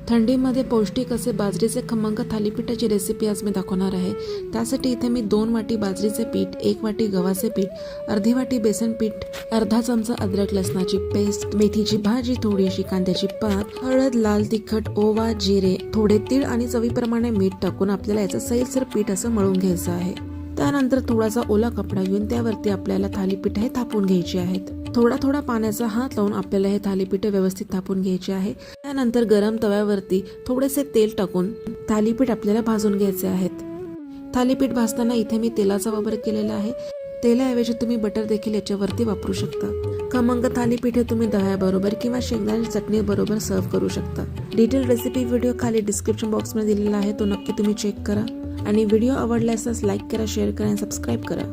थंडीमध्ये पौष्टिक असे बाजरीचे खमंग थालीपीठाची रेसिपी आज मी दाखवणार आहे। त्यासाठी इथे मी 2 वाटी बाजरीचे पीठ, 1 वाटी गव्हाचे पीठ, अर्धी वाटी बेसन पीठ, अर्धा चमचा अद्रक लसणाची पेस्ट, मेथीची भाजी, थोडीशी कांद्याची पात, हळद, लाल तिखट, ओवा, जिरे, थोडे तीळ आणि चवीप्रमाणे मीठ टाकून आपल्याला याचं सैलसर पीठ असं मळून घ्यायचं आहे। त्यानंतर थोडासा ओला कपडा घेऊन त्यावरती आपल्याला थालीपीठ हे थापून घ्यायची आहेत। थोडा थोडा पाण्याचा हात लावून आपल्याला हे थालीपीठ व्यवस्थित थापून घ्यायचे आहे। त्यानंतर गरम तव्यावरती थोडेसे तेल टाकून थालीपीठ आपल्याला भाजून घ्यायचे आहेत। थालीपीठ भाजताना इथे मी तेलाचा वापर केलेला आहे। तेलाऐवजी तुम्ही बटर देखील याच्यावरती वापरू शकता। खमंग थालीपीठ हे तुम्ही दह्याबरोबर किंवा शेंगदाण्याच्या चटणी बरोबर सर्व करू शकता। डिटेल रेसिपी व्हिडिओ खाली डिस्क्रिप्शन बॉक्समध्ये दिलेला आहे, तो नक्की तुम्ही चेक करा आणि व्हिडिओ आवडल्यास लाईक करा, शेअर करा आणि सबस्क्राईब करा।